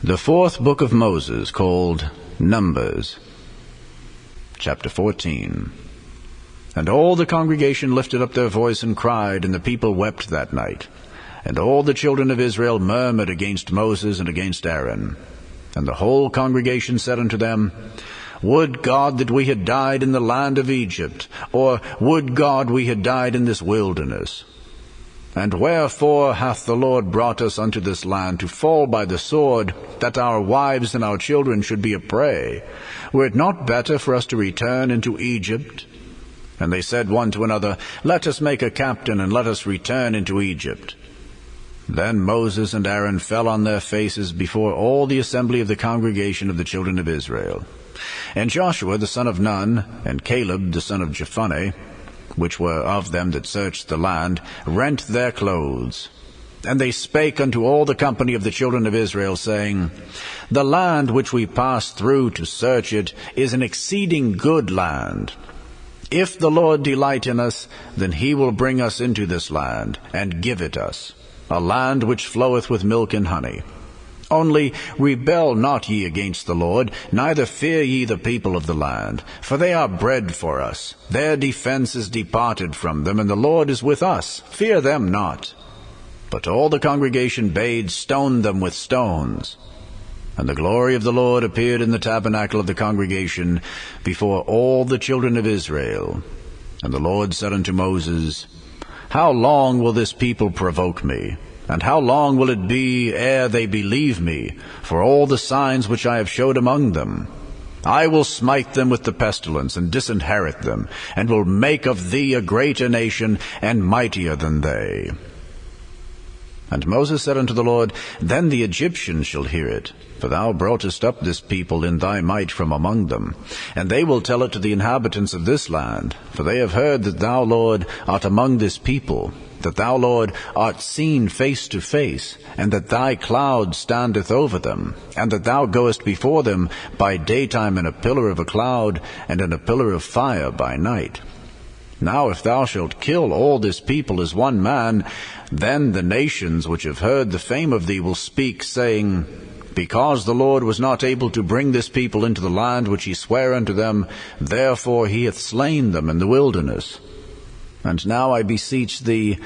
The fourth book of Moses, called Numbers, chapter 14. And all the congregation lifted up their voice and cried, and the people wept that night. And all the children of Israel murmured against Moses and against Aaron. And the whole congregation said unto them, Would God that we had died in the land of Egypt, or would God we had died in this wilderness? And wherefore hath the Lord brought us unto this land to fall by the sword, that our wives and our children should be a prey? Were it not better for us to return into Egypt? And they said one to another, Let us make a captain, and let us return into Egypt. Then Moses and Aaron fell on their faces before all the assembly of the congregation of the children of Israel. And Joshua the son of Nun, and Caleb the son of Jephunneh, which were of them that searched the land, rent their clothes. And they spake unto all the company of the children of Israel, saying, The land which we passed through to search it is an exceeding good land. If the Lord delight in us, then he will bring us into this land, and give it us, a land which floweth with milk and honey. Only rebel not ye against the Lord, neither fear ye the people of the land, for they are bread for us. Their defense is departed from them, and the Lord is with us. Fear them not. But all the congregation bade stone them with stones. And the glory of the Lord appeared in the tabernacle of the congregation before all the children of Israel. And the Lord said unto Moses, How long will this people provoke me? And how long will it be ere they believe me, for all the signs which I have showed among them? I will smite them with the pestilence, and disinherit them, and will make of thee a greater nation, and mightier than they. And Moses said unto the Lord, Then the Egyptians shall hear it, for thou broughtest up this people in thy might from among them. And they will tell it to the inhabitants of this land, for they have heard that thou, Lord, art among this people, that thou, Lord, art seen face to face, and that thy cloud standeth over them, and that thou goest before them by daytime in a pillar of a cloud, and in a pillar of fire by night. Now if thou shalt kill all this people as one man, then the nations which have heard the fame of thee will speak, saying, Because the Lord was not able to bring this people into the land which he sware unto them, therefore he hath slain them in the wilderness. And now I beseech thee,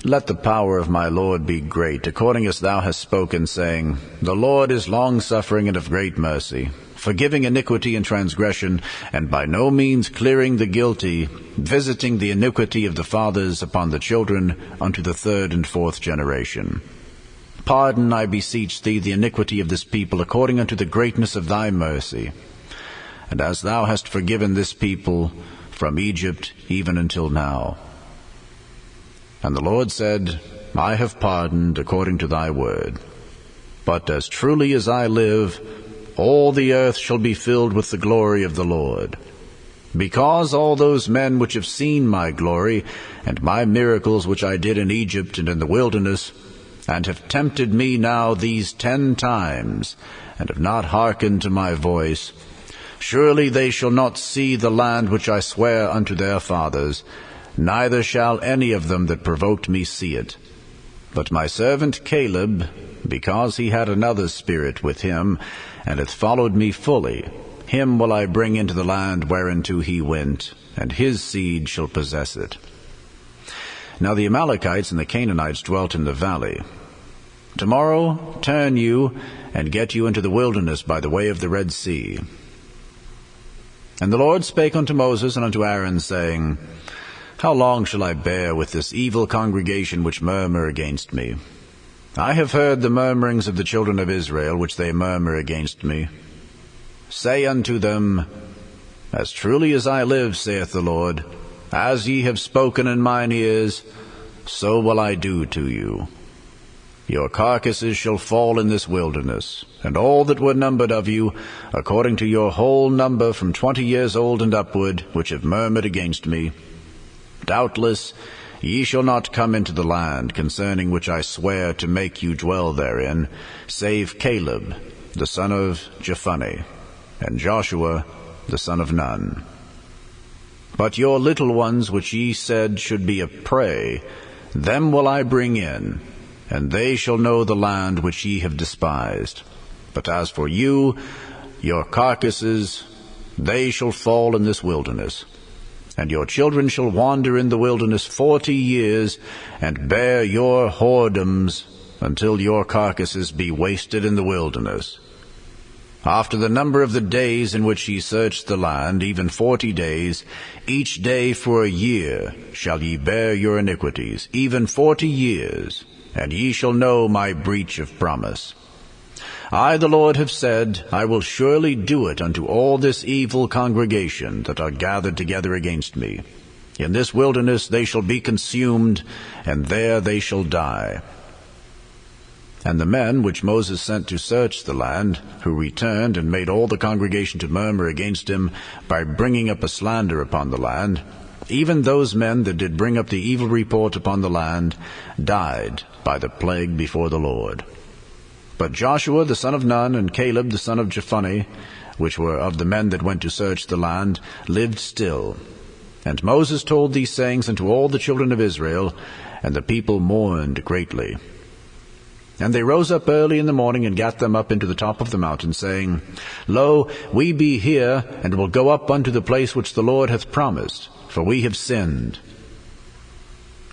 let the power of my Lord be great, according as thou hast spoken, saying, The Lord is longsuffering and of great mercy, forgiving iniquity and transgression, and by no means clearing the guilty, visiting the iniquity of the fathers upon the children unto the third and fourth generation. Pardon, I beseech thee, the iniquity of this people, according unto the greatness of thy mercy. And as thou hast forgiven this people from Egypt even until now. And the Lord said, I have pardoned according to thy word. But as truly as I live, all the earth shall be filled with the glory of the Lord. Because all those men which have seen my glory, and my miracles which I did in Egypt and in the wilderness, and have tempted me now these 10 times, and have not hearkened to my voice, surely they shall not see the land which I swear unto their fathers, neither shall any of them that provoked me see it. But my servant Caleb, because he had another spirit with him, and hath followed me fully, him will I bring into the land whereinto he went, and his seed shall possess it. Now the Amalekites and the Canaanites dwelt in the valley. Tomorrow turn you, and get you into the wilderness by the way of the Red Sea. And the Lord spake unto Moses and unto Aaron, saying, How long shall I bear with this evil congregation which murmur against me? I have heard the murmurings of the children of Israel, which they murmur against me. Say unto them, As truly as I live, saith the Lord, as ye have spoken in mine ears, so will I do to you. Your carcasses shall fall in this wilderness, and all that were numbered of you, according to your whole number from 20 years old and upward, which have murmured against me. Doubtless ye shall not come into the land, concerning which I swear to make you dwell therein, save Caleb the son of Jephunneh, and Joshua the son of Nun. But your little ones which ye said should be a prey, them will I bring in, and they shall know the land which ye have despised. But as for you, your carcasses, they shall fall in this wilderness. And your children shall wander in the wilderness 40 years, and bear your whoredoms, until your carcasses be wasted in the wilderness. After the number of the days in which ye searched the land, even 40 days, each day for a year shall ye bear your iniquities, even 40 years, and ye shall know my breach of promise. I, the Lord, have said, I will surely do it unto all this evil congregation that are gathered together against me. In this wilderness they shall be consumed, and there they shall die. And the men which Moses sent to search the land, who returned and made all the congregation to murmur against him by bringing up a slander upon the land, even those men that did bring up the evil report upon the land, died by the plague before the Lord. But Joshua the son of Nun and Caleb the son of Jephunneh, which were of the men that went to search the land, lived still. And Moses told these sayings unto all the children of Israel, and the people mourned greatly. And they rose up early in the morning, and gat them up into the top of the mountain, saying, Lo, we be here, and will go up unto the place which the Lord hath promised, for we have sinned.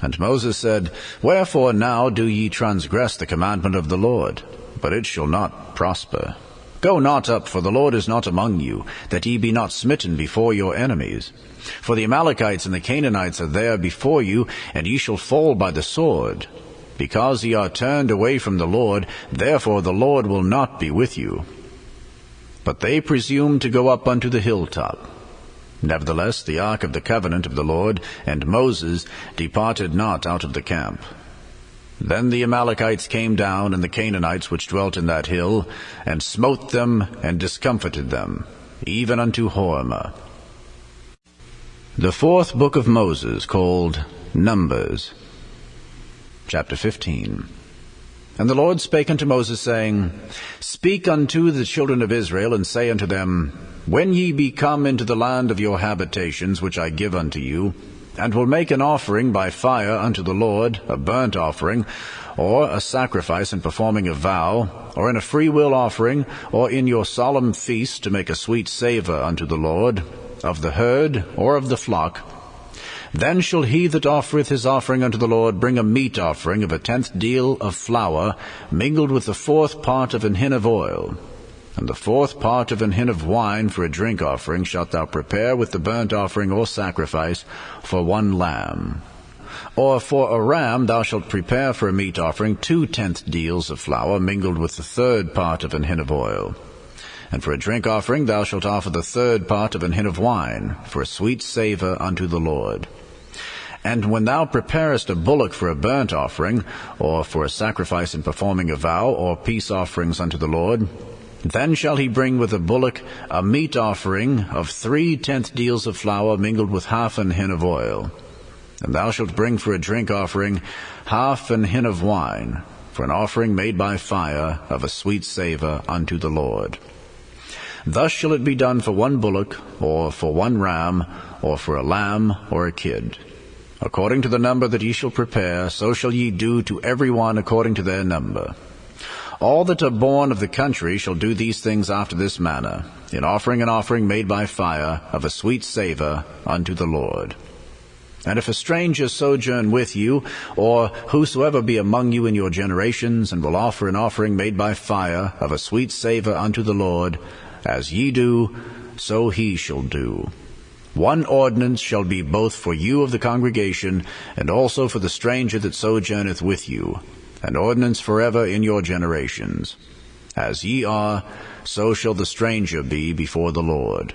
And Moses said, Wherefore now do ye transgress the commandment of the Lord? But it shall not prosper. Go not up, for the Lord is not among you, that ye be not smitten before your enemies. For the Amalekites and the Canaanites are there before you, and ye shall fall by the sword. Because ye are turned away from the Lord, therefore the Lord will not be with you. But they presumed to go up unto the hilltop. Nevertheless the ark of the covenant of the Lord and Moses departed not out of the camp. Then the Amalekites came down, and the Canaanites which dwelt in that hill, and smote them, and discomfited them, even unto Hormah. The fourth book of Moses, called Numbers. Chapter 15. And the Lord spake unto Moses, saying, Speak unto the children of Israel, and say unto them, When ye be come into the land of your habitations, which I give unto you, and will make an offering by fire unto the Lord, a burnt offering, or a sacrifice in performing a vow, or in a freewill offering, or in your solemn feast to make a sweet savour unto the Lord, of the herd or of the flock, then shall he that offereth his offering unto the Lord bring a meat offering of a 10th deal of flour, mingled with the 4th part of an hin of oil. And the 4th part of an hin of wine for a drink offering shalt thou prepare with the burnt offering or sacrifice for 1 lamb. Or for a ram thou shalt prepare for a meat offering 2 10th deals of flour, mingled with the 3rd part of an hin of oil. And for a drink offering thou shalt offer the 3rd part of an hin of wine, for a sweet savour unto the Lord. And when thou preparest a bullock for a burnt offering, or for a sacrifice in performing a vow, or peace offerings unto the Lord, then shall he bring with the bullock a meat offering of 3 10th deals of flour, mingled with half an hin of oil. And thou shalt bring for a drink offering half an hin of wine, for an offering made by fire of a sweet savour unto the Lord. Thus shall it be done for 1 bullock, or for 1 ram, or for a lamb, or a kid. According to the number that ye shall prepare, so shall ye do to every one according to their number. All that are born of the country shall do these things after this manner, in offering an offering made by fire of a sweet savour unto the Lord. And if a stranger sojourn with you, or whosoever be among you in your generations, and will offer an offering made by fire of a sweet savour unto the Lord, as ye do, so he shall do. 1 ordinance shall be both for you of the congregation, and also for the stranger that sojourneth with you, an ordinance forever in your generations. As ye are, so shall the stranger be before the Lord.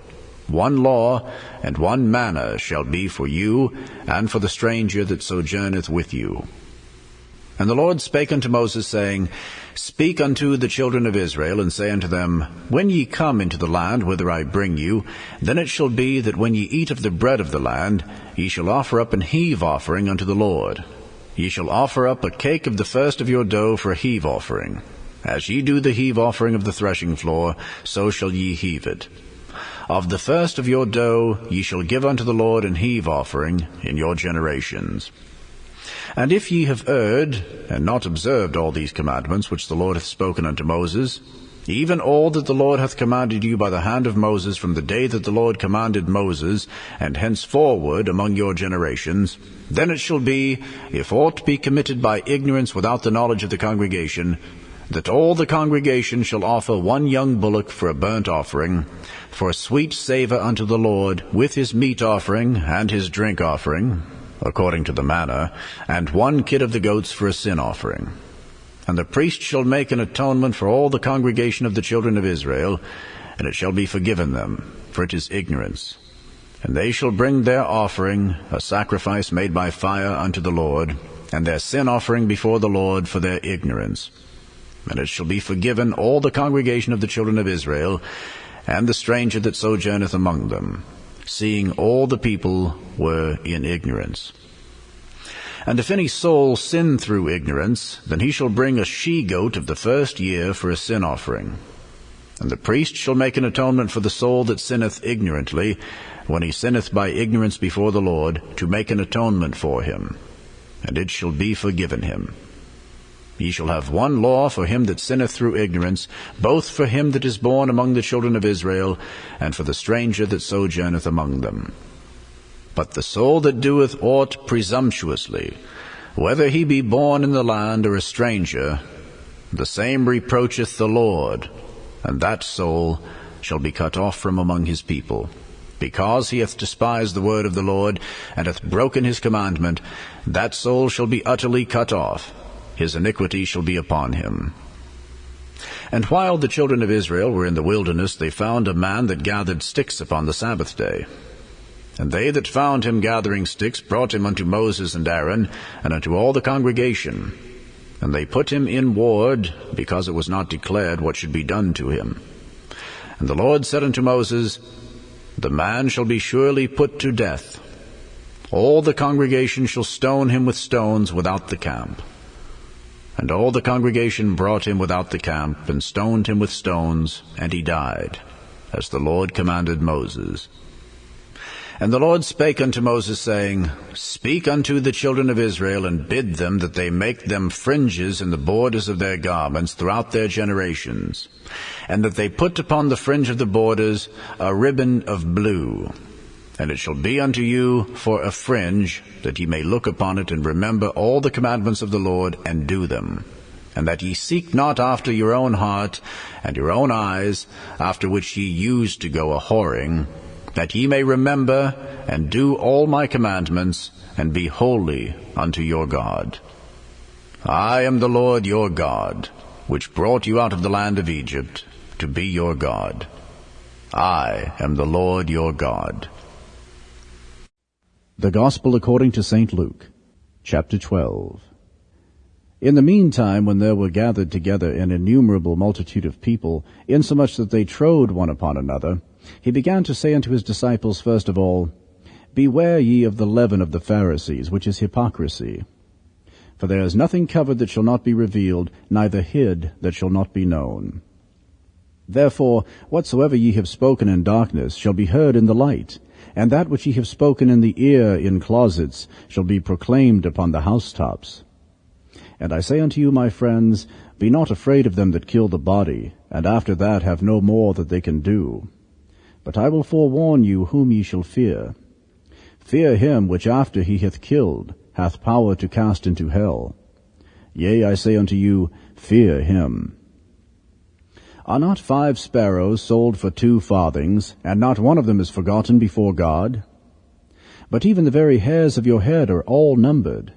1 law and 1 manner shall be for you, and for the stranger that sojourneth with you. And the Lord spake unto Moses, saying, Speak unto the children of Israel, and say unto them, When ye come into the land whither I bring you, then it shall be that when ye eat of the bread of the land, ye shall offer up an heave offering unto the Lord. Ye shall offer up a cake of the first of your dough for a heave offering. As ye do the heave offering of the threshing floor, so shall ye heave it. Of the first of your dough ye shall give unto the Lord an heave offering in your generations. And if ye have erred, and not observed all these commandments which the Lord hath spoken unto Moses, even all that the Lord hath commanded you by the hand of Moses from the day that the Lord commanded Moses, and henceforward among your generations, then it shall be, if aught be committed by ignorance without the knowledge of the congregation, that all the congregation shall offer one young bullock for a burnt offering, for a sweet savour unto the Lord, with his meat offering and his drink offering, according to the manner, and one kid of the goats for a sin offering. And the priest shall make an atonement for all the congregation of the children of Israel, and it shall be forgiven them, for it is ignorance. And they shall bring their offering, a sacrifice made by fire unto the Lord, and their sin offering before the Lord for their ignorance. And it shall be forgiven all the congregation of the children of Israel, and the stranger that sojourneth among them, seeing all the people were in ignorance. And if any soul sin through ignorance, then he shall bring a she-goat of the first year for a sin offering. And the priest shall make an atonement for the soul that sinneth ignorantly, when he sinneth by ignorance before the Lord, to make an atonement for him, and it shall be forgiven him. Ye shall have one law for him that sinneth through ignorance, both for him that is born among the children of Israel, and for the stranger that sojourneth among them. But the soul that doeth aught presumptuously, whether he be born in the land or a stranger, the same reproacheth the Lord, and that soul shall be cut off from among his people. Because he hath despised the word of the Lord, and hath broken his commandment, that soul shall be utterly cut off. His iniquity shall be upon him. And while the children of Israel were in the wilderness, they found a man that gathered sticks upon the Sabbath day. And they that found him gathering sticks brought him unto Moses and Aaron, and unto all the congregation. And they put him in ward, because it was not declared what should be done to him. And the Lord said unto Moses, The man shall be surely put to death. All the congregation shall stone him with stones without the camp. And all the congregation brought him without the camp, and stoned him with stones, and he died, as the Lord commanded Moses. And the Lord spake unto Moses, saying, Speak unto the children of Israel, and bid them that they make them fringes in the borders of their garments throughout their generations, and that they put upon the fringe of the borders a ribbon of blue. And it shall be unto you for a fringe, that ye may look upon it, and remember all the commandments of the Lord, and do them. And that ye seek not after your own heart and your own eyes, after which ye used to go a-whoring, that ye may remember and do all my commandments, and be holy unto your God. I am the Lord your God, which brought you out of the land of Egypt, to be your God. I am the Lord your God. The Gospel according to St. Luke, chapter 12. In the meantime, when there were gathered together an innumerable multitude of people, insomuch that they trode one upon another, he began to say unto his disciples first of all, Beware ye of the leaven of the Pharisees, which is hypocrisy. For there is nothing covered that shall not be revealed, neither hid that shall not be known. Therefore, whatsoever ye have spoken in darkness shall be heard in the light, and that which ye have spoken in the ear in closets shall be proclaimed upon the housetops. And I say unto you, my friends, be not afraid of them that kill the body, and after that have no more that they can do. But I will forewarn you whom ye shall fear. Fear him which after he hath killed hath power to cast into hell. Yea, I say unto you, fear him. Are not 5 sparrows sold for 2 farthings, and not one of them is forgotten before God? But even the very hairs of your head are all numbered.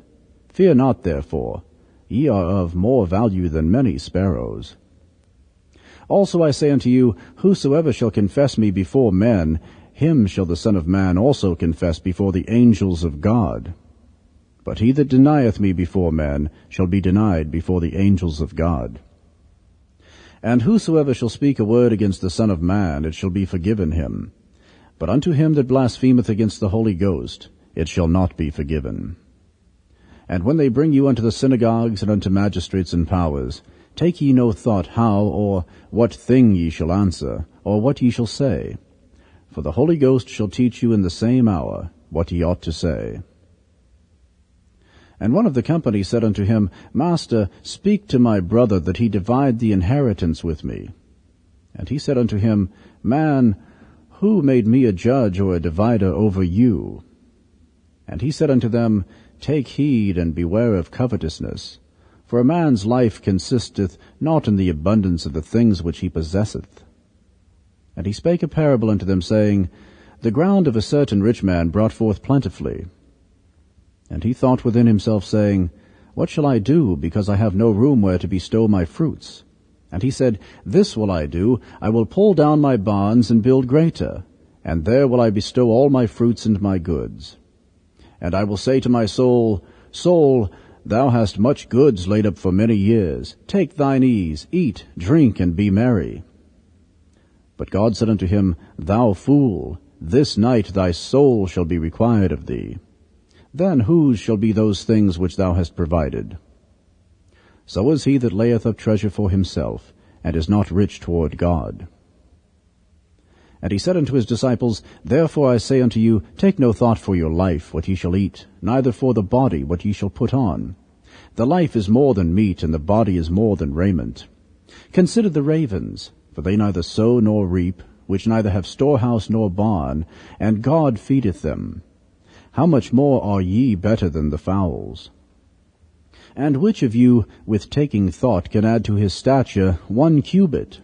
Fear not, therefore. Ye are of more value than many sparrows. Also I say unto you, whosoever shall confess me before men, him shall the Son of Man also confess before the angels of God. But he that denieth me before men shall be denied before the angels of God. And whosoever shall speak a word against the Son of Man, it shall be forgiven him. But unto him that blasphemeth against the Holy Ghost, it shall not be forgiven. And when they bring you unto the synagogues and unto magistrates and powers, take ye no thought how or what thing ye shall answer, or what ye shall say. For the Holy Ghost shall teach you in the same hour what ye ought to say. And one of the company said unto him, Master, speak to my brother that he divide the inheritance with me. And he said unto him, Man, who made me a judge or a divider over you? And he said unto them, Take heed and beware of covetousness, for a man's life consisteth not in the abundance of the things which he possesseth. And he spake a parable unto them, saying, The ground of a certain rich man brought forth plentifully. And he thought within himself, saying, What shall I do, because I have no room where to bestow my fruits? And he said, This will I do, I will pull down my barns and build greater, and there will I bestow all my fruits and my goods. And I will say to my soul, Soul, thou hast much goods laid up for many years. Take thine ease, eat, drink, and be merry. But God said unto him, Thou fool, this night thy soul shall be required of thee. Then whose shall be those things which thou hast provided? So is he that layeth up treasure for himself, and is not rich toward God. And he said unto his disciples, Therefore I say unto you, take no thought for your life, what ye shall eat, neither for the body, what ye shall put on. The life is more than meat, and the body is more than raiment. Consider the ravens, for they neither sow nor reap, which neither have storehouse nor barn, and God feedeth them. How much more are ye better than the fowls? And which of you, with taking thought, can add to his stature 1 cubit?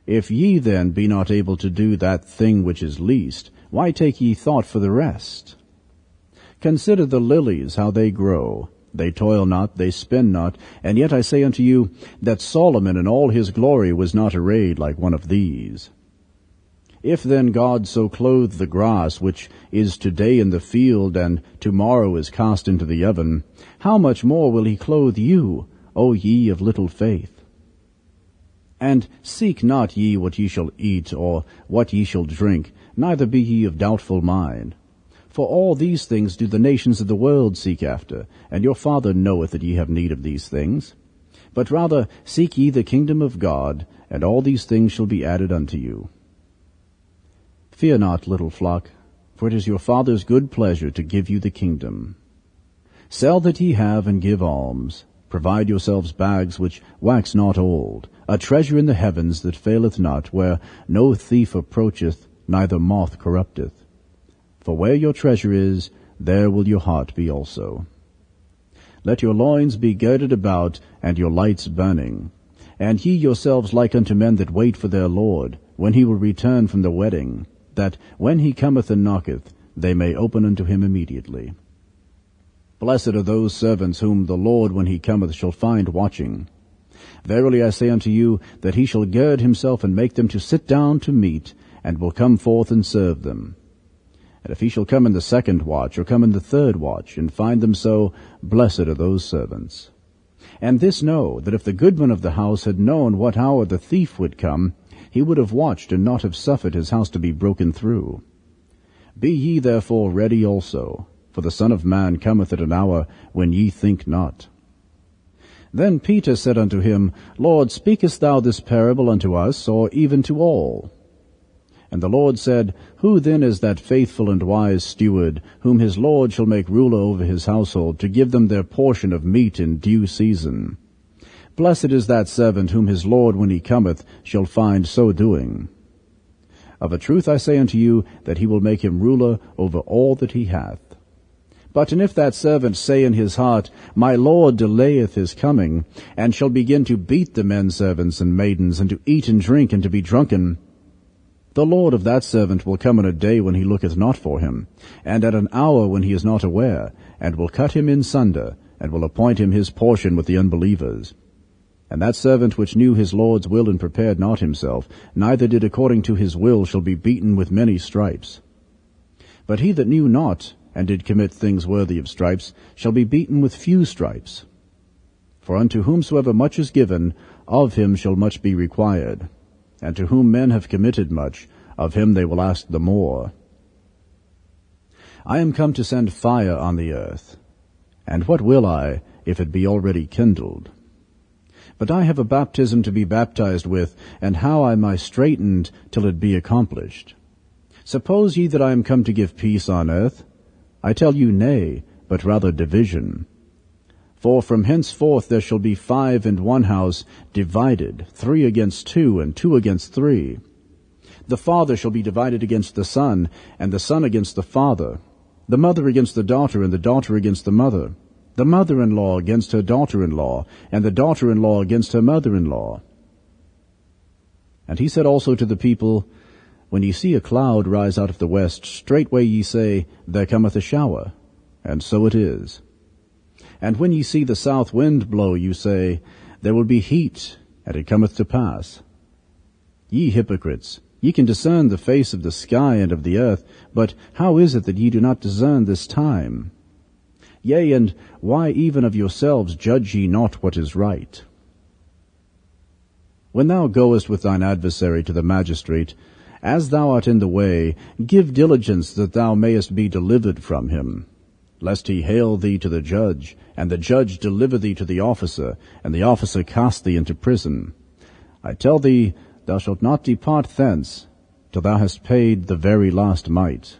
If ye then be not able to do that thing which is least, why take ye thought for the rest? Consider the lilies, how they grow. They toil not, they spin not, and yet I say unto you, that Solomon in all his glory was not arrayed like one of these. If then God so clothe the grass, which is today in the field, and tomorrow is cast into the oven, how much more will he clothe you, O ye of little faith? And seek not ye what ye shall eat, or what ye shall drink, neither be ye of doubtful mind. For all these things do the nations of the world seek after, and your Father knoweth that ye have need of these things. But rather seek ye the kingdom of God, and all these things shall be added unto you. Fear not, little flock, for it is your Father's good pleasure to give you the kingdom. Sell that ye have, and give alms. Provide yourselves bags which wax not old, a treasure in the heavens that faileth not, where no thief approacheth, neither moth corrupteth. For where your treasure is, there will your heart be also. Let your loins be girded about, and your lights burning. And ye yourselves like unto men that wait for their Lord, when he will return from the wedding, that when he cometh and knocketh, they may open unto him immediately. Blessed are those servants whom the Lord when he cometh shall find watching. Verily I say unto you, that he shall gird himself and make them to sit down to meat, and will come forth and serve them. And if he shall come in the 2nd watch, or come in the 3rd watch, and find them so, blessed are those servants. And this know, that if the goodman of the house had known what hour the thief would come, he would have watched, and not have suffered his house to be broken through. Be ye therefore ready also, for the Son of Man cometh at an hour when ye think not. Then Peter said unto him, Lord, speakest thou this parable unto us, or even to all? And the Lord said, Who then is that faithful and wise steward, whom his Lord shall make ruler over his household, to give them their portion of meat in due season? Blessed is that servant whom his Lord when he cometh shall find so doing. Of a truth I say unto you, that he will make him ruler over all that he hath. But and if that servant say in his heart, My Lord delayeth his coming, and shall begin to beat the men servants and maidens, and to eat and drink, and to be drunken, the Lord of that servant will come in a day when he looketh not for him, and at an hour when he is not aware, and will cut him in sunder, and will appoint him his portion with the unbelievers. And that servant which knew his Lord's will and prepared not himself, neither did according to his will, shall be beaten with many stripes. But he that knew not, and did commit things worthy of stripes, shall be beaten with few stripes. For unto whomsoever much is given, of him shall much be required. And to whom men have committed much, of him they will ask the more. I am come to send fire on the earth. And what will I, if it be already kindled? But I have a baptism to be baptized with, and how am I straitened till it be accomplished? Suppose ye that I am come to give peace on earth? I tell you, nay, but rather division. For from henceforth there shall be 5 in one house, divided, 3 against 2, and 2 against 3. The father shall be divided against the son, and the son against the father, the mother against the daughter, and the daughter against the mother, the mother-in-law against her daughter-in-law, and the daughter-in-law against her mother-in-law. And he said also to the people, When ye see a cloud rise out of the west, straightway ye say, There cometh a shower. And so it is. And when ye see the south wind blow, you say, There will be heat, and it cometh to pass. Ye hypocrites, ye can discern the face of the sky and of the earth, but how is it that ye do not discern this time? Yea, and why even of yourselves judge ye not what is right? When thou goest with thine adversary to the magistrate, as thou art in the way, give diligence that thou mayest be delivered from him, lest he hale thee to the judge, and the judge deliver thee to the officer, and the officer cast thee into prison. I tell thee, thou shalt not depart thence till thou hast paid the very last mite.